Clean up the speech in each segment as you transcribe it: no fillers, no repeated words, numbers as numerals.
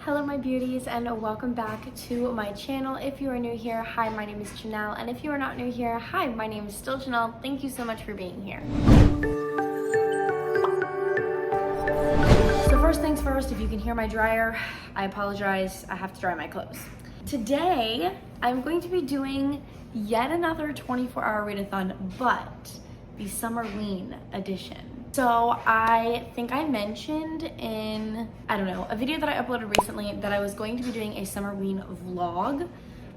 Hello my beauties, and welcome back to my channel. If you are new here, hi, my name is Janelle, and if you are not new here, hi, my name is still Janelle. Thank you so much for being here. So first things first, if you can hear my dryer, I apologize, I have to dry my clothes. Today, I'm going to be doing yet another 24-hour readathon, but the Summerween edition. So I think I mentioned in, a video that I uploaded recently that I was going to be doing a Summerween vlog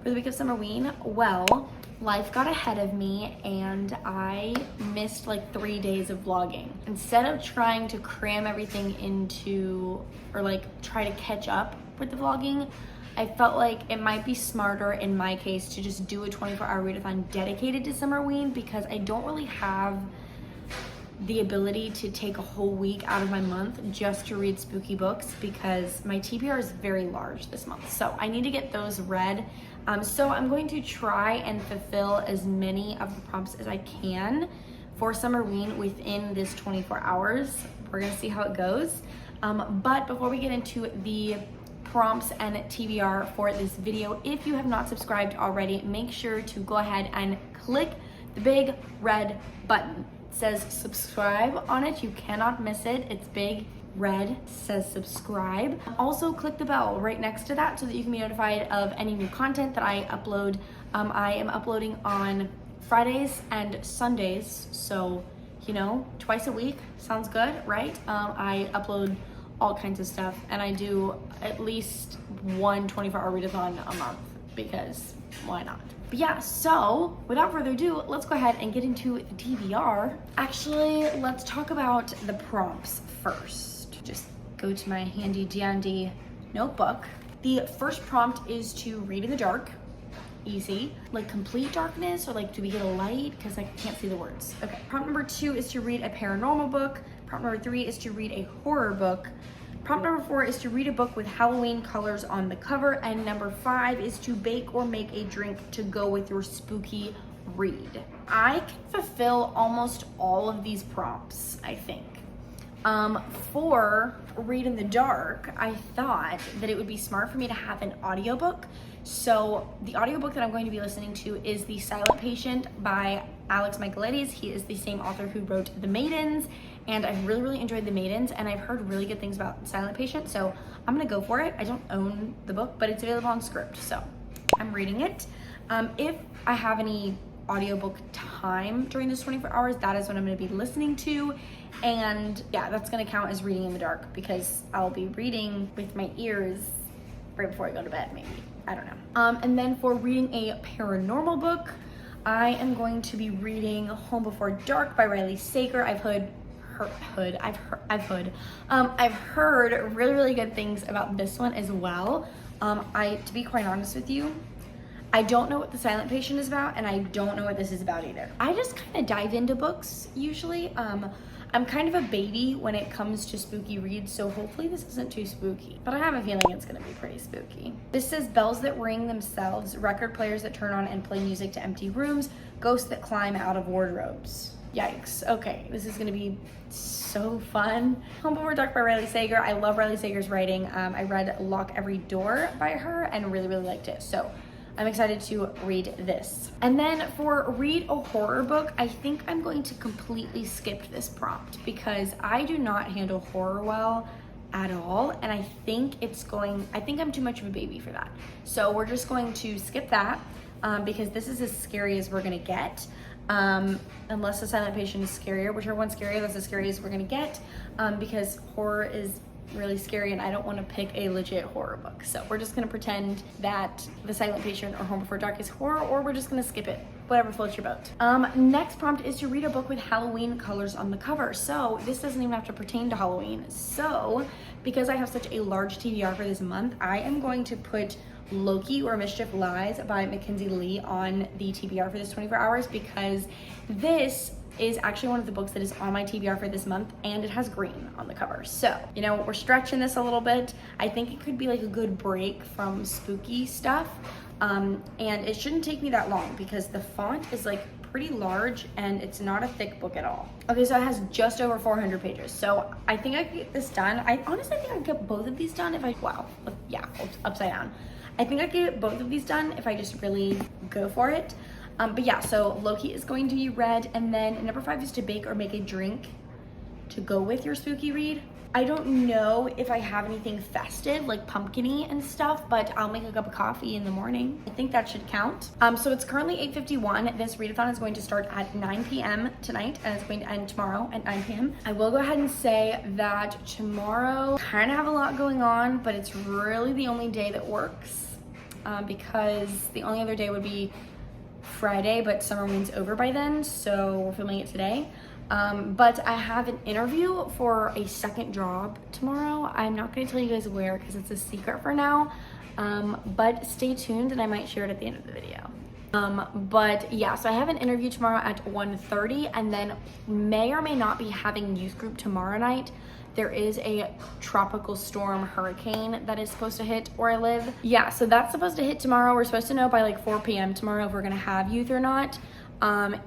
for the week of Summerween. Well, life got ahead of me and I missed like 3 days of vlogging. Instead of trying to cram everything into, or like try to catch up with the vlogging, I felt like it might be smarter in my case to just do a 24-hour readathon dedicated to Summerween, because I don't really have the ability to take a whole week out of my month just to read spooky books, because my TBR is very large this month. So I need to get those read. So I'm going to try and fulfill as many of the prompts as I can for Summerween within this 24 hours. We're gonna see how it goes. But before we get into the prompts and TBR for this video, if you have not subscribed already, make sure to go ahead and click the big red button. Says subscribe on it. You cannot miss it. It's big red, says subscribe. Also click the bell right next to that so that you can be notified of any new content that I upload. I am uploading on Fridays and Sundays, so twice a week sounds good, right? I upload all kinds of stuff, and I do at least one 24-hour readathon a month, because why not? But yeah, so without further ado, let's go ahead and get into the TBR. Actually, let's talk about the prompts first. Just go to my handy dandy notebook. The first prompt is to read in the dark. Easy. Like complete darkness, or like do we get a light? Because I can't see the words. Okay. Prompt number 2 is to read a paranormal book. Prompt number 3 is to read a horror book. Prompt number 4 is to read a book with Halloween colors on the cover. And number 5 is to bake or make a drink to go with your spooky read. I can fulfill almost all of these prompts, I think. For read in the dark, I thought that it would be smart for me to have an audiobook. So the audiobook that I'm going to be listening to is The Silent Patient by Alex Michaelides. He is the same author who wrote The Maidens, and I've really enjoyed The Maidens, and I've heard really good things about Silent Patient, so I'm gonna go for it. I don't own the book, but it's available on Script, so I'm reading it. If I have any audiobook time during this 24 hours, that is what I'm gonna be listening to. And yeah, that's gonna count as reading in the dark, because I'll be reading with my ears right before I go to bed, maybe. I don't know. And then for reading a paranormal book, I am going to be reading Home Before Dark by Riley Sager. I've heard really good things about this one as well. To be quite honest with you, I don't know what The Silent Patient is about, and I don't know what this is about either. I just kind of dive into books usually. I'm kind of a baby when it comes to spooky reads, so hopefully this isn't too spooky, but I have a feeling it's gonna be pretty spooky. This says bells that ring themselves, record players that turn on and play music to empty rooms, ghosts that climb out of wardrobes. Yikes. Okay, this is gonna be so fun. Home Before Dark by Riley Sager. I love Riley Sager's writing. I read Lock Every Door by her and really liked it. So I'm excited to read this. And then for read a horror book, I think I'm going to completely skip this prompt, because I do not handle horror well at all. And I think I'm too much of a baby for that. So we're just going to skip that, because this is as scary as we're gonna get. Unless The Silent Patient is scarier, whichever one's scarier, that's as scary as we're gonna get, because horror is really scary and I don't want to pick a legit horror book. So we're just gonna pretend that The Silent Patient or Home Before Dark is horror, or we're just gonna skip it. Whatever floats your boat. Next prompt is to read a book with Halloween colors on the cover. So this doesn't even have to pertain to Halloween. So because I have such a large TBR for this month, I am going to put Loki or Mischief Lies by Mackenzie Lee on the TBR for this 24 hours, because this is actually one of the books that is on my TBR for this month, and it has green on the cover. So, we're stretching this a little bit. I think it could be like a good break from spooky stuff. And it shouldn't take me that long, because the font is like pretty large and it's not a thick book at all. Okay, so it has just over 400 pages. So I think I could get this done. I honestly think I could get both of these done if yeah, upside down. I think I could get both of these done if I just really go for it. But yeah, so Loki is going to be read, and then number 5 is to bake or make a drink to go with your spooky read. I don't know if I have anything festive like pumpkin-y and stuff, but I'll make a cup of coffee in the morning. I think that should count. So it's currently 8:51. This readathon is going to start at 9 p.m. tonight, and it's going to end tomorrow at 9 p.m. I will go ahead and say that tomorrow kind of have a lot going on, but it's really the only day that works, because the only other day would be Friday, but SUMMERWEEN's over by then, so we're filming it today. But I have an interview for a second job tomorrow. I'm not going to tell you guys where because it's a secret for now, but stay tuned and I might share it at the end of the video. But yeah, so I have an interview tomorrow at 1:30, and then may or may not be having youth group tomorrow night. There is a tropical storm hurricane that is supposed to hit where I live. Yeah, so that's supposed to hit tomorrow. We're supposed to know by like 4 p.m. tomorrow if we're gonna have youth or not.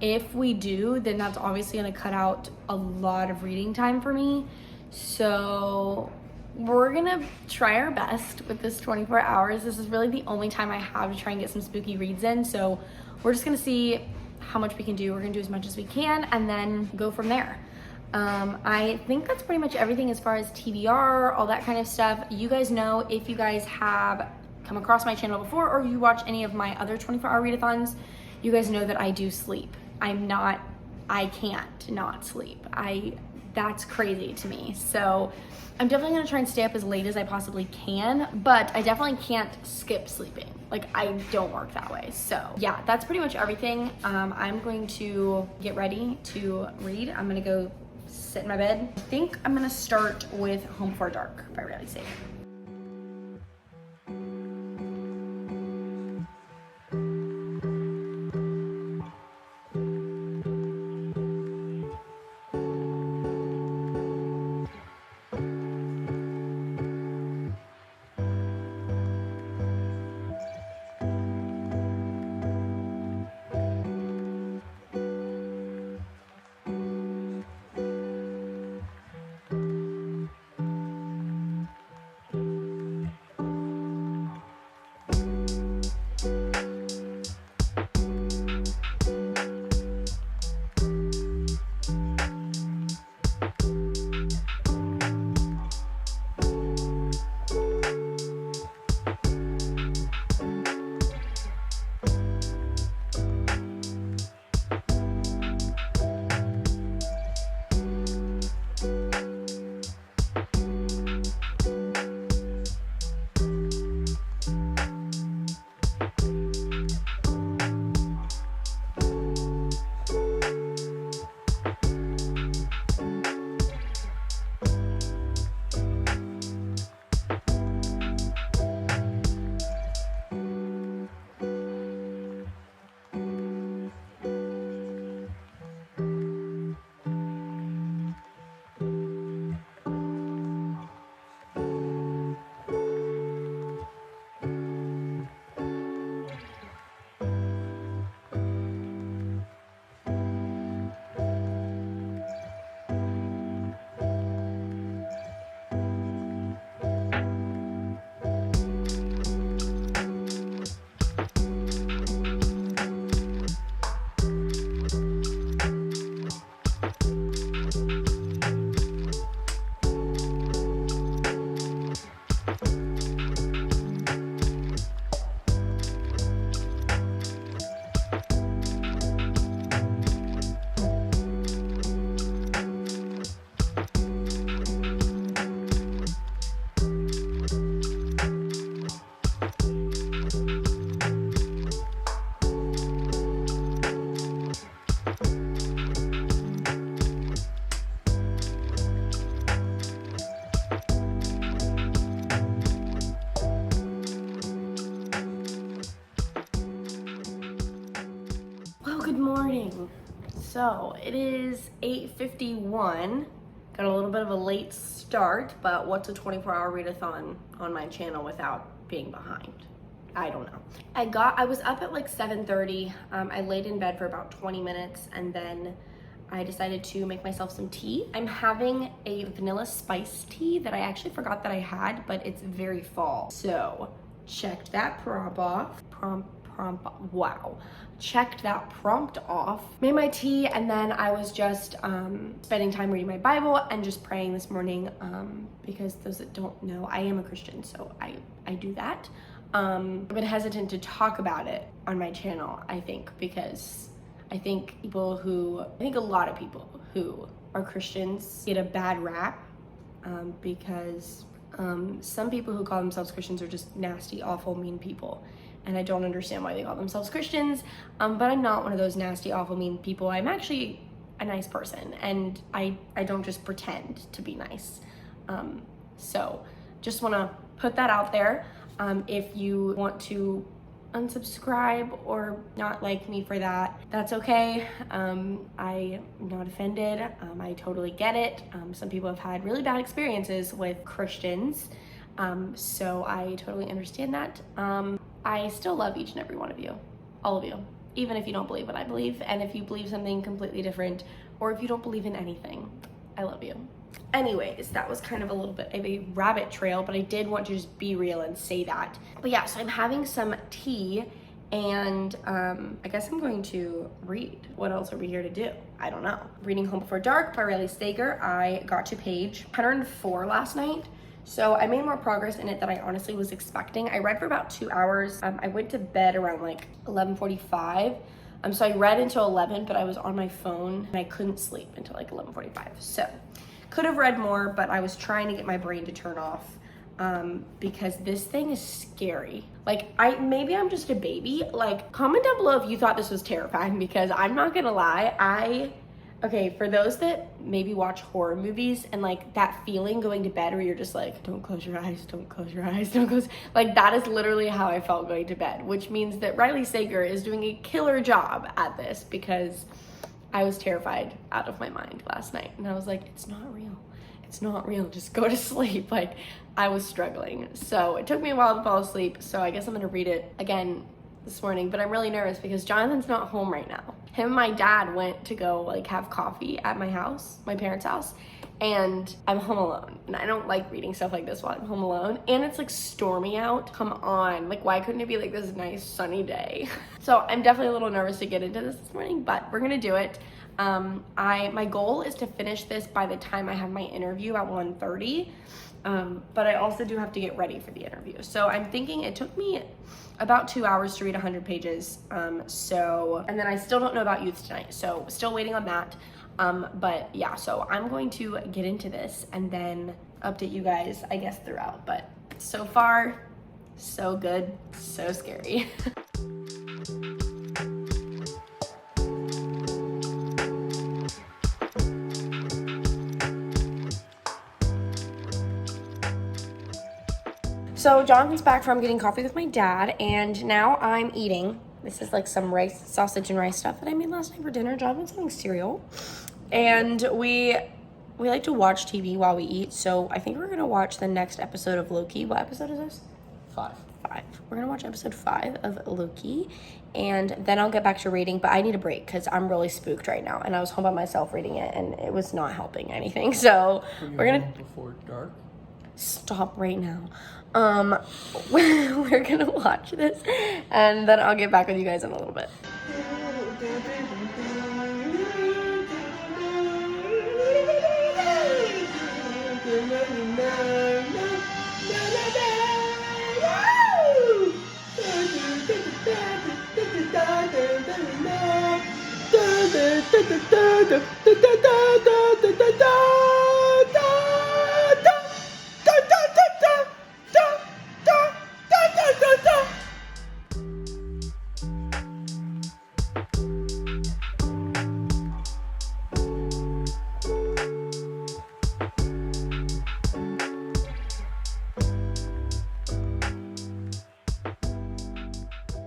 If we do, then that's obviously gonna cut out a lot of reading time for me. So we're gonna try our best with this 24 hours. This is really the only time I have to try and get some spooky reads in. So we're just gonna see how much we can do. We're gonna do as much as we can and then go from there. I think that's pretty much everything as far as TBR, all that kind of stuff. You guys know, if you guys have come across my channel before or you watch any of my other 24-hour readathons, you guys know that I do sleep. I can't not sleep. That's crazy to me. So I'm definitely gonna try and stay up as late as I possibly can, but I definitely can't skip sleeping. Like, I don't work that way. So yeah, that's pretty much everything. I'm going to get ready to read. I'm gonna go sit in my bed. I think I'm gonna start with Home Before Dark by Riley Sager. So it is 8:51. Got a little bit of a late start, but what's a 24-hour readathon on my channel without being behind? I don't know. I was up at like 7:30. I laid in bed for about 20 minutes and then I decided to make myself some tea. I'm having a vanilla spice tea that I actually forgot that I had, but it's very fall. So checked that prompt off. Wow. Checked that prompt off. Made my tea, and then I was just spending time reading my Bible and just praying this morning, because those that don't know, I am a Christian, so I do that. I've been hesitant to talk about it on my channel, I think, because I think a lot of people who are Christians get a bad rap, because some people who call themselves Christians are just nasty, awful, mean people. And I don't understand why they call themselves Christians, but I'm not one of those nasty, awful, mean people. I'm actually a nice person, and I don't just pretend to be nice. So just want to put that out there. If you want to unsubscribe or not like me for that, that's okay. I'm not offended. I totally get it. Some people have had really bad experiences with Christians, so I totally understand that. I still love each and every one of you, all of you, even if you don't believe what I believe, and if you believe something completely different, or if you don't believe in anything, I love you. Anyways, that was kind of a little bit of a rabbit trail, but I did want to just be real and say that. But yeah, so I'm having some tea, and I guess I'm going to read. What else are we here to do? I don't know. Reading Home Before Dark by Riley Sager. I got to page 104 last night. So I made more progress in it than I honestly was expecting. I read for about 2 hours. I went to bed around like 11:45. So I read until 11, but I was on my phone and I couldn't sleep until like 11:45. So could have read more, but I was trying to get my brain to turn off, because this thing is scary. Like, maybe I'm just a baby. Like, comment down below if you thought this was terrifying, because I'm not gonna lie, okay, for those that maybe watch horror movies and like that feeling going to bed where you're just like, don't close your eyes, don't close your eyes, don't close. Like, that is literally how I felt going to bed, which means that Riley Sager is doing a killer job at this, because I was terrified out of my mind last night. And I was like, it's not real. It's not real. Just go to sleep. Like, I was struggling. So it took me a while to fall asleep. So I guess I'm going to read it again this morning, but I'm really nervous because Jonathan's not home right now. Him and my dad went to go like have coffee at my house, my parents' house, and I'm home alone. And I don't like reading stuff like this while I'm home alone. And it's like stormy out. Come on, like, why couldn't it be like this nice sunny day? So I'm definitely a little nervous to get into this morning, but we're gonna do it. My goal is to finish this by the time I have my interview at 1:30. But I also do have to get ready for the interview. So I'm thinking it took me about 2 hours to read 100 pages. And then I still don't know about youth tonight. So still waiting on that. But yeah, so I'm going to get into this and then update you guys, I guess, throughout. But so far, so good, so scary. So Jonathan's back from getting coffee with my dad, and now I'm eating. This is like some rice, sausage and rice stuff that I made last night for dinner. Jonathan's having cereal. And we like to watch TV while we eat, so I think we're gonna watch the next episode of Loki. What episode is this? 5. We're gonna watch episode 5 of Loki, and then I'll get back to reading, but I need a break because I'm really spooked right now, and I was home by myself reading it, and it was not helping anything, so we're gonna... Before dark? Stop right now. We're gonna watch this, and then I'll get back with you guys in a little bit.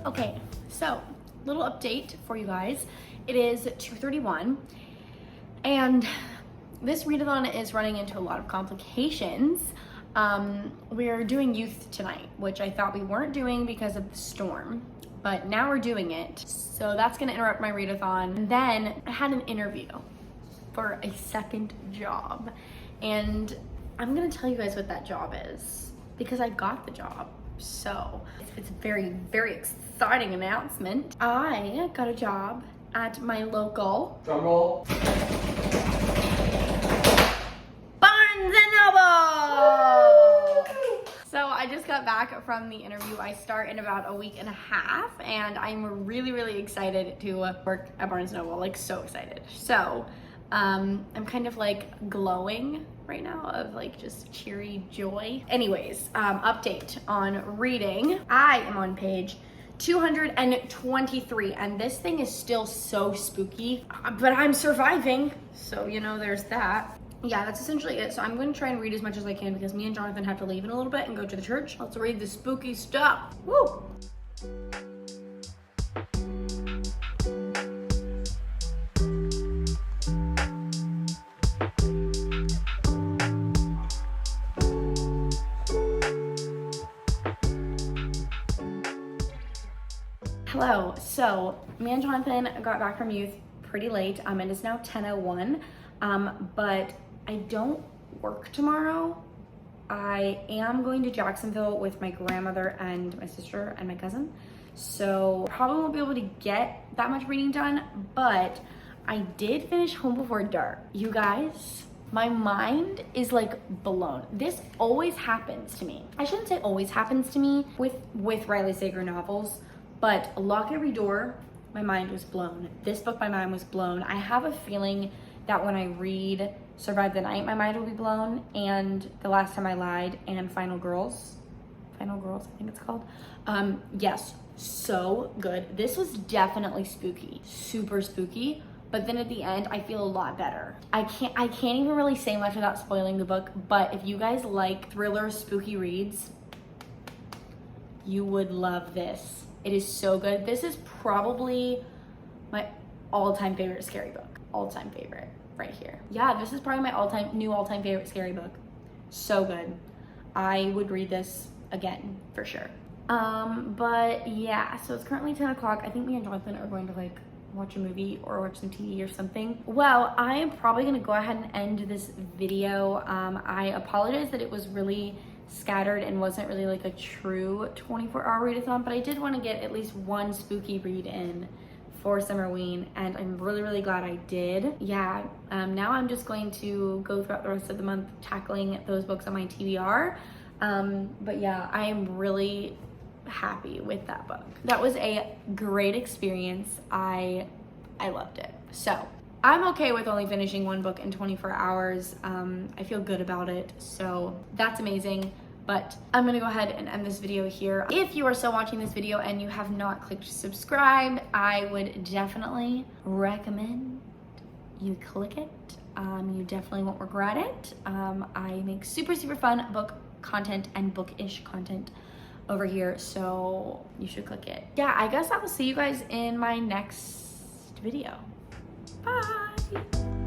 Okay, so little update for you guys. It is 2:31 and this readathon is running into a lot of complications. We're doing youth tonight, which I thought we weren't doing because of the storm, but now we're doing it. So that's gonna interrupt my readathon. And then I had an interview for a second job. And I'm gonna tell you guys what that job is because I got the job. So it's a very, very exciting announcement. I got a job at my local drumroll Barnes & Noble. So I just got back from the interview. I start in about a week and a half, and I'm really, really excited to work at Barnes & Noble, like so excited. So I'm kind of like glowing right now of like just cheery joy. Anyways, update on reading. I am on page 223, and this thing is still so spooky, but I'm surviving. So, you know, there's that. Yeah, that's essentially it. So I'm going to try and read as much as I can because me and Jonathan have to leave in a little bit and go to the church. Let's read the spooky stuff. Woo! Hello. So me and Jonathan got back from youth pretty late. It is now 10:01. But I don't work tomorrow. I am going to Jacksonville with my grandmother and my sister and my cousin. So probably won't be able to get that much reading done, but I did finish Home Before Dark. You guys, my mind is like blown. This always happens to me. I shouldn't say always happens to me with Riley Sager novels, but Lock Every Door, my mind was blown. This book, my mind was blown. I have a feeling that when I read Survive the Night, my mind will be blown, and The Last Time I Lied, and Final Girls, I think it's called. Yes, so good. This was definitely spooky, super spooky, but then at the end, I feel a lot better. I can't even really say much without spoiling the book, but if you guys like thriller, spooky reads, you would love this. It is so good. This is probably my all-time favorite scary book. All-time favorite right here. Yeah, this is probably my all-time favorite scary book. So good. I would read this again for sure. But yeah, so it's currently 10 o'clock. I think me and Jonathan are going to like watch a movie or watch some TV or something. Well, I am probably gonna go ahead and end this video. I apologize that it was really scattered and wasn't really like a true 24-hour readathon, but I did want to get at least one spooky read in for SUMMERWEEN, and I'm really, really glad I did. Yeah, now I'm just going to go throughout the rest of the month tackling those books on my TBR. But yeah, I am really happy with that book. That was a great experience. I loved it. So I'm okay with only finishing one book in 24 hours. I feel good about it, so that's amazing. But I'm gonna go ahead and end this video here. If you are still watching this video and you have not clicked subscribe, I would definitely recommend you click it. You definitely won't regret it. I make super, super fun book content and bookish content over here, so you should click it. Yeah, I guess I will see you guys in my next video. Bye.